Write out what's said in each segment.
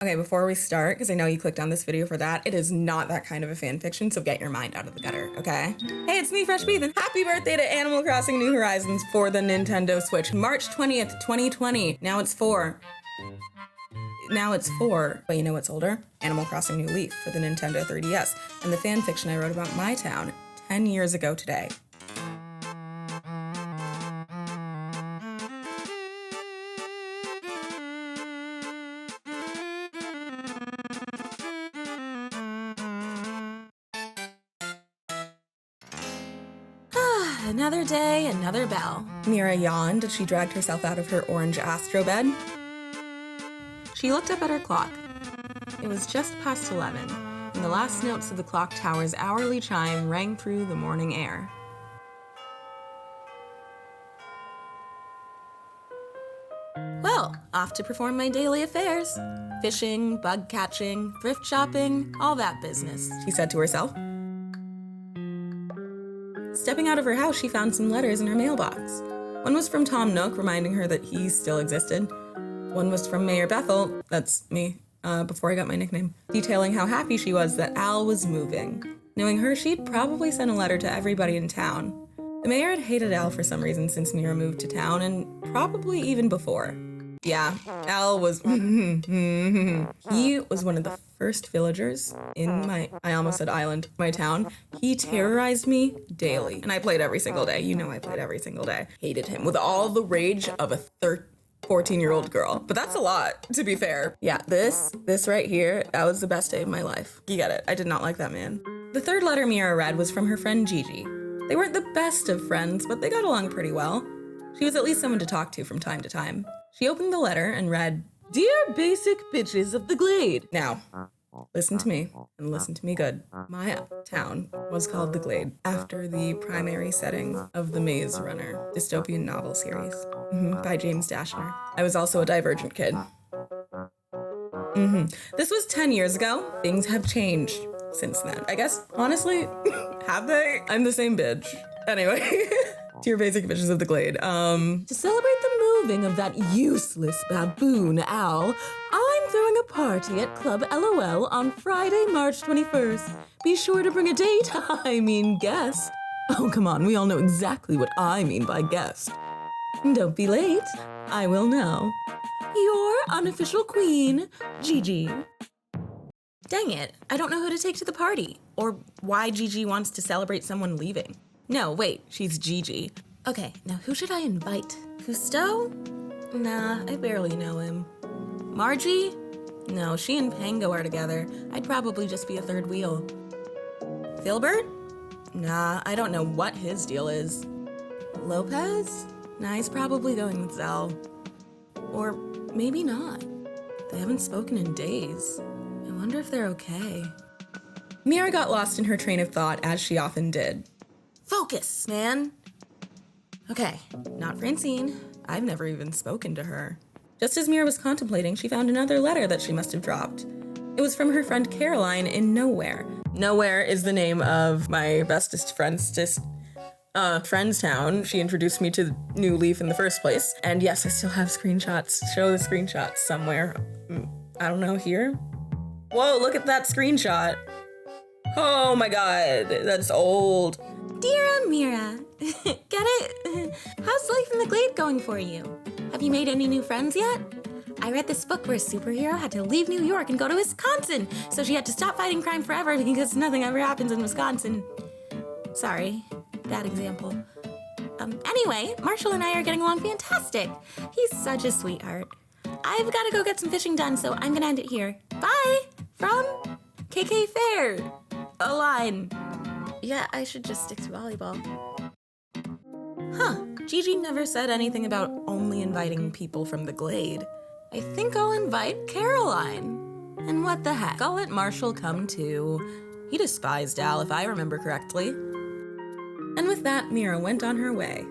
Okay, before we start, because I know you clicked on this video for that, it is not that kind of a fan fiction, so get your mind out of the gutter, okay? Hey, it's me, Fresh Beathan. Happy birthday to Animal Crossing New Horizons for the Nintendo Switch. March 20th, 2020. Now it's 4. But you know what's older? Animal Crossing New Leaf for the Nintendo 3DS, and the fan fiction I wrote about my town 10 years ago today. Another day, another bell. Mira yawned as she dragged herself out of her orange astro bed. She looked up at her clock. It was just past 11, and the last notes of the clock tower's hourly chime rang through the morning air. Well, off to perform my daily affairs. Fishing, bug catching, thrift shopping, all that business, she said to herself. Stepping out of her house, she found some letters in her mailbox. One was from Tom Nook, reminding her that he still existed. One was from Mayor Bethel, that's me, before I got my nickname, detailing how happy she was that Al was moving. Knowing her, she'd probably send a letter to everybody in town. The mayor had hated Al for some reason since Mira moved to town, and probably even before. Yeah, Al was he was one of the first villagers in my town. He terrorized me daily, and I played every single day. You know I played every single day. Hated him with all the rage of a 14-year-old girl. But that's a lot, to be fair. Yeah, this right here, that was the best day of my life. You get it. I did not like that man. The third letter Mira read was from her friend Gigi. They weren't the best of friends, but they got along pretty well. She was at least someone to talk to from time to time. She opened the letter and read, "Dear basic bitches of the Glade." Now, listen to me, and listen to me good. My town was called TheGlade, after the primary setting of the Maze Runner dystopian novel series by James Dashner. I was also a Divergent kid. This was 10 years ago. Things have changed since then. I guess, honestly, have they? I'm the same bitch. Anyway. Dear basic bitches of the Glade, to celebrate the moving of that useless baboon, Al, I'm throwing a party at Club LOL on Friday, March 21st. Be sure to bring a date, guest. Oh, come on, we all know exactly what I mean by guest. Don't be late, I will know. Your unofficial queen, Gigi. Dang it, I don't know who to take to the party, or why Gigi wants to celebrate someone leaving. No, wait, she's Gigi. Okay, now who should I invite? Cousteau? Nah, I barely know him. Margie? No, she and Pango are together. I'd probably just be a third wheel. Filbert? Nah, I don't know what his deal is. Lopez? Nah, he's probably going with Zell. Or maybe not. They haven't spoken in days. I wonder if they're okay. Mira got lost in her train of thought, as she often did. Focus, man. Okay, not Francine. I've never even spoken to her. Just as Mira was contemplating, she found another letter that she must have dropped. It was from her friend Caroline in Nowhere. Nowhere is the name of my bestest friend's friend's town. She introduced me to New Leaf in the first place. And yes, I still have screenshots. Show the screenshots somewhere. I don't know, here? Whoa, look at that screenshot. Oh my god, that's old. Dear Mira, get it? How's life in the Glade going for you? Have you made any new friends yet? I read this book where a superhero had to leave New York and go to Wisconsin, so she had to stop fighting crime forever because nothing ever happens in Wisconsin. Sorry, bad example. Anyway, Marshall and I are getting along fantastic. He's such a sweetheart. I've got to go get some fishing done, so I'm gonna end it here. Bye! From KK Fair. A line. Yeah, I should just stick to volleyball. Huh, Gigi never said anything about only inviting people from the Glade. I think I'll invite Caroline. And what the heck, I'll let Marshall come too. He despised Al, if I remember correctly. And with that, Mira went on her way.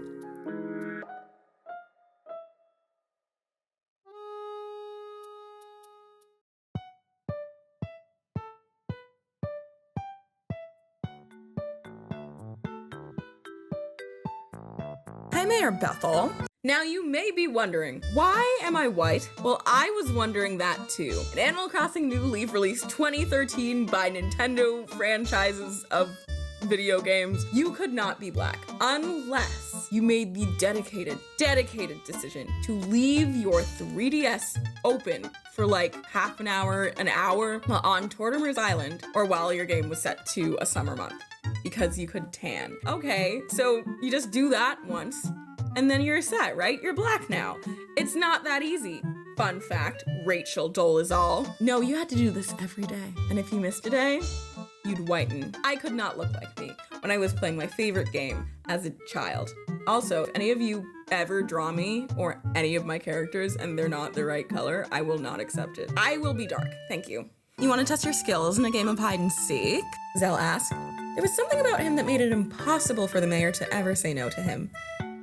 Hi, Mayor Bethel. Now you may be wondering, why am I white? Well, I was wondering that too. In Animal Crossing New Leaf released 2013 by Nintendo franchises of video games, you could not be black unless you made the dedicated decision to leave your 3DS open for like half an hour on Tortimer's Island or while your game was set to a summer month because you could tan. Okay, so you just do that once and then you're set, right? You're black now. It's not that easy. Fun fact, Rachel Dolezal. No, you had to do this every day. And if you missed a day, you'd whiten. I could not look like me when I was playing my favorite game as a child. Also, if any of you ever draw me or any of my characters and they're not the right color, I will not accept it. I will be dark, thank you. You want to test your skills in a game of hide and seek? Zell asked. There was something about him that made it impossible for the mayor to ever say no to him.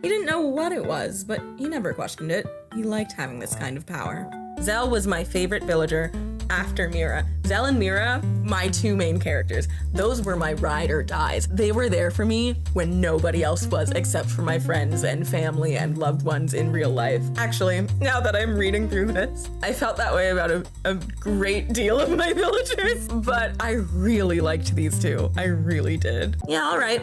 He didn't know what it was, but he never questioned it. He liked having this kind of power. Zell was my favorite villager after Mira. Zell and Mira, my two main characters. Those were my ride or dies. They were there for me when nobody else was except for my friends and family and loved ones in real life. Actually, now that I'm reading through this, I felt that way about a great deal of my villagers, but I really liked these two. I really did. Yeah, all right,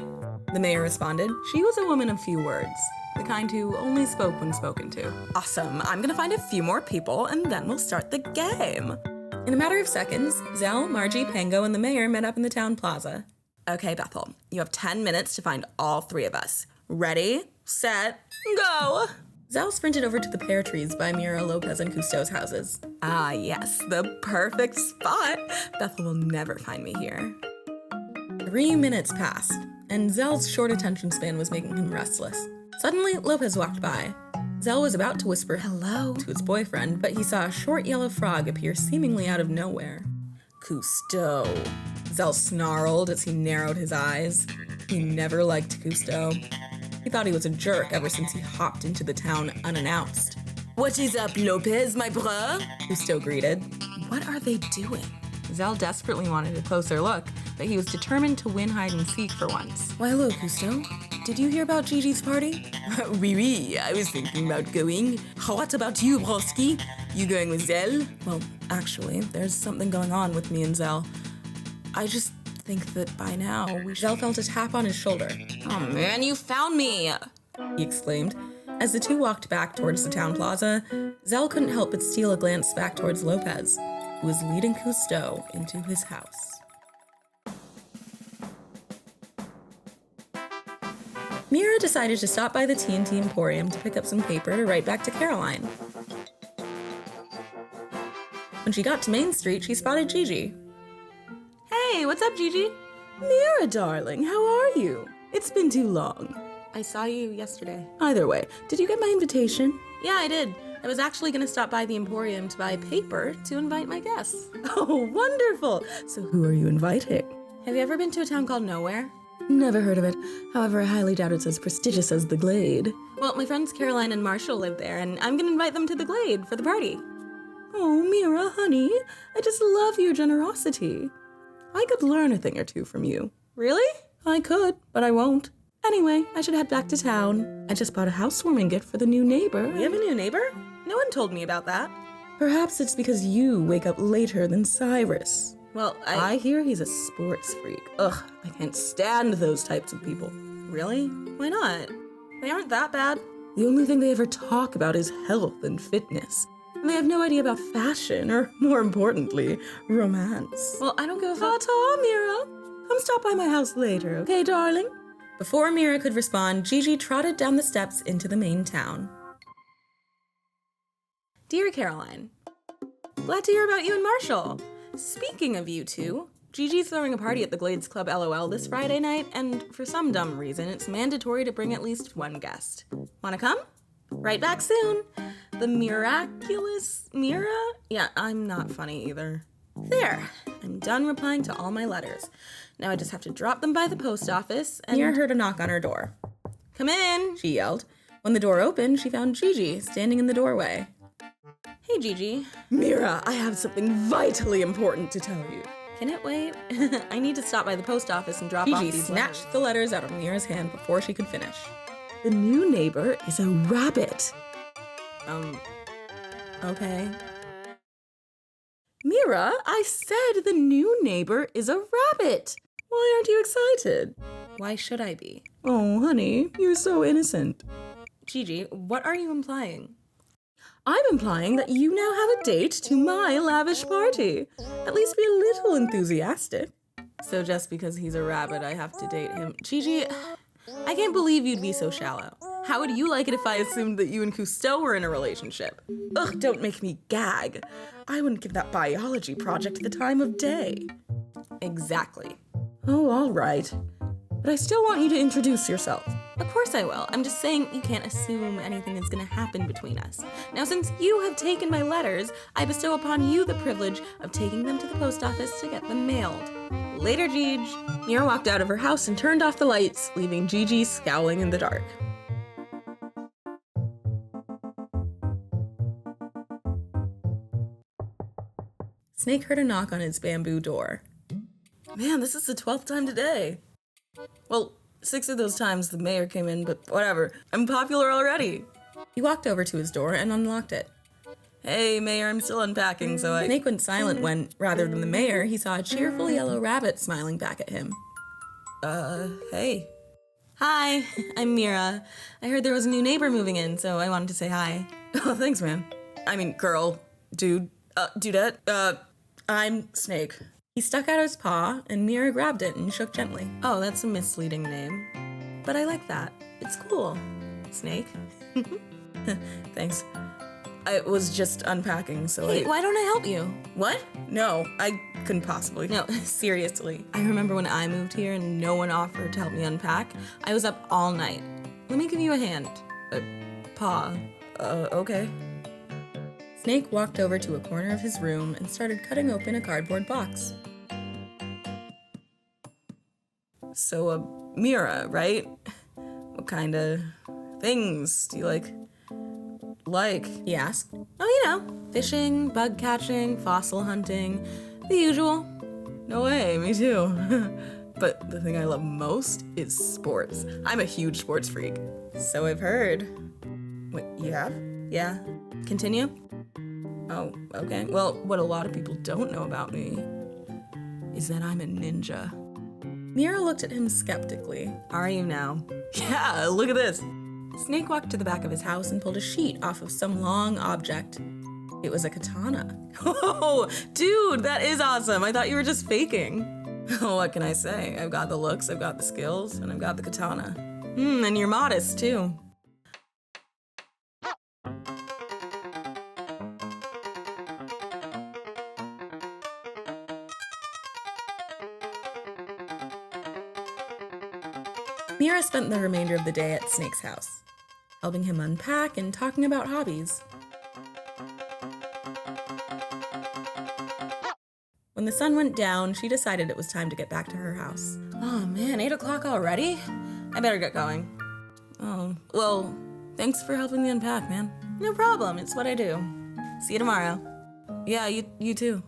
the mayor responded. She was a woman of few words. The kind who only spoke when spoken to. Awesome, I'm gonna find a few more people and then we'll start the game. In a matter of seconds, Zell, Margie, Pango, and the mayor met up in the town plaza. Okay, Bethel, you have 10 minutes to find all three of us. Ready, set, go! Zell sprinted over to the pear trees by Mira, Lopez, and Cousteau's houses. Ah, yes, the perfect spot. Bethel will never find me here. 3 minutes passed, and Zell's short attention span was making him restless. Suddenly, Lopez walked by. Zell was about to whisper hello to his boyfriend, but he saw a short yellow frog appear seemingly out of nowhere. Cousteau. Zell snarled as he narrowed his eyes. He never liked Cousteau. He thought he was a jerk ever since he hopped into the town unannounced. What is up, Lopez, my bro? Cousteau greeted. What are they doing? Zell desperately wanted a closer look, but he was determined to win hide and seek for once. Why, hello, Cousteau. Did you hear about Gigi's party? Oui, I was thinking about going. What about you, broski? You going with Zell? Well, actually, there's something going on with me and Zell. I just think that by now Zell felt a tap on his shoulder. Oh man, you found me! He exclaimed. As the two walked back towards the town plaza, Zell couldn't help but steal a glance back towards Lopez, who was leading Cousteau into his house. Mira decided to stop by the TNT Emporium to pick up some paper to write back to Caroline. When she got to Main Street, she spotted Gigi. Hey, what's up, Gigi? Mira, darling, how are you? It's been too long. I saw you yesterday. Either way, did you get my invitation? Yeah, I did. I was actually going to stop by the Emporium to buy paper to invite my guests. Oh, wonderful! So who are you inviting? Have you ever been to a town called Nowhere? Never heard of it. However, I highly doubt it's as prestigious as TheGlade. Well, my friends Caroline and Marshall live there, and I'm gonna invite them to TheGlade for the party. Oh, Mira, honey, I just love your generosity. I could learn a thing or two from you. Really? I could, but I won't. Anyway, I should head back to town. I just bought a housewarming gift for the new neighbor. We have a new neighbor? No one told me about that. Perhaps it's because you wake up later than Cyrus. Well, I hear he's a sports freak. Ugh, I can't stand those types of people. Really? Why not? They aren't that bad. The only thing they ever talk about is health and fitness. And they have no idea about fashion, or more importantly, romance. Well, I don't give a fuck. Ta-ta, Mira. Come stop by my house later, okay, darling? Before Mira could respond, Gigi trotted down the steps into the main town. Dear Caroline, glad to hear about you and Marshall. Speaking of you two, Gigi's throwing a party at the Glades Club LOL this Friday night, and for some dumb reason, it's mandatory to bring at least one guest. Wanna come? Right back soon. The miraculous Mira? Yeah, I'm not funny either. There, I'm done replying to all my letters. Now I just have to drop them by the post office, and Mira heard a knock on her door. Come in, she yelled. When the door opened, she found Gigi standing in the doorway. Hey, Gigi. Mira, I have something vitally important to tell you. Can it wait? I need to stop by the post office and drop off these letters. Gigi snatched the letters out of Mira's hand before she could finish. The new neighbor is a rabbit. Okay. Mira, I said the new neighbor is a rabbit. Why aren't you excited? Why should I be? Oh, honey, you're so innocent. Gigi, what are you implying? I'm implying that you now have a date to my lavish party. At least be a little enthusiastic. So just because he's a rabbit, I have to date him. Gigi, I can't believe you'd be so shallow. How would you like it if I assumed that you and Cousteau were in a relationship? Ugh, don't make me gag. I wouldn't give that biology project the time of day. Exactly. Oh, all right. But I still want you to introduce yourself. Of course I will. I'm just saying you can't assume anything is gonna happen between us. Now, since you have taken my letters, I bestow upon you the privilege of taking them to the post office to get them mailed. Later, Gigi. Mira walked out of her house and turned off the lights, leaving Gigi scowling in the dark. Snake heard a knock on his bamboo door. Man, this is the 12th time today. Well, 6 of those times the mayor came in, but whatever. I'm popular already. He walked over to his door and unlocked it. Hey, Mayor, I'm still unpacking, so I... Snake went silent when, rather than the mayor, he saw a cheerful yellow rabbit smiling back at him. Hey. Hi, I'm Mira. I heard there was a new neighbor moving in, so I wanted to say hi. Oh, thanks, man. I mean, girl, dude, dudette, I'm Snake. He stuck out his paw, and Mira grabbed it and shook gently. Oh, that's a misleading name. But I like that. It's cool. Snake. Thanks. I was just unpacking, so hey, why don't I help you? What? No, I couldn't possibly. No, seriously. I remember when I moved here and no one offered to help me unpack. I was up all night. Let me give you a hand. Paw. Okay. Snake walked over to a corner of his room and started cutting open a cardboard box. So, Mira, right? What kind of things do you like? He asked. Oh, fishing, bug catching, fossil hunting, the usual. No way, me too. But the thing I love most is sports. I'm a huge sports freak. So I've heard. Wait, you have? Yeah. Continue? Oh, okay. Well, what a lot of people don't know about me is that I'm a ninja. Mira looked at him skeptically. Are you now? Yeah, look at this. Snake walked to the back of his house and pulled a sheet off of some long object. It was a katana. Oh, dude, that is awesome. I thought you were just faking. What can I say? I've got the looks, I've got the skills, and I've got the katana. And you're modest, too. Mira spent the remainder of the day at Snake's house, helping him unpack and talking about hobbies. When the sun went down, she decided it was time to get back to her house. Oh man, 8 o'clock already? I better get going. Oh, well, thanks for helping me unpack, man. No problem, it's what I do. See you tomorrow. Yeah, you too.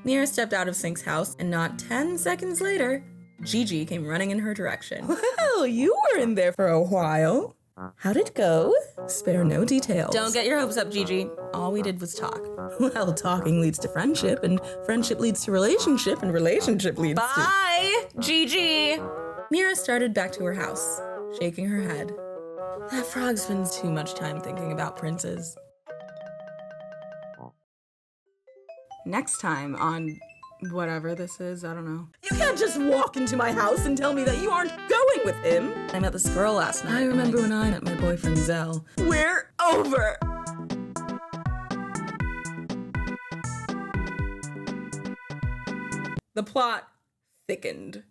Mira stepped out of Snake's house, and not 10 seconds later, Gigi came running in her direction. Well, you were in there for a while. How'd it go? Spare no details. Don't get your hopes up, Gigi. All we did was talk. Well, talking leads to friendship, and friendship leads to relationship, and relationship leads to... Bye, Gigi! Mira started back to her house, shaking her head. That frog spends too much time thinking about princes. Next time on... whatever this is, I don't know. You can't just walk into my house and tell me that you aren't going with him. I met this girl last night. I remember when I met my boyfriend, Zell. We're over. The plot thickened.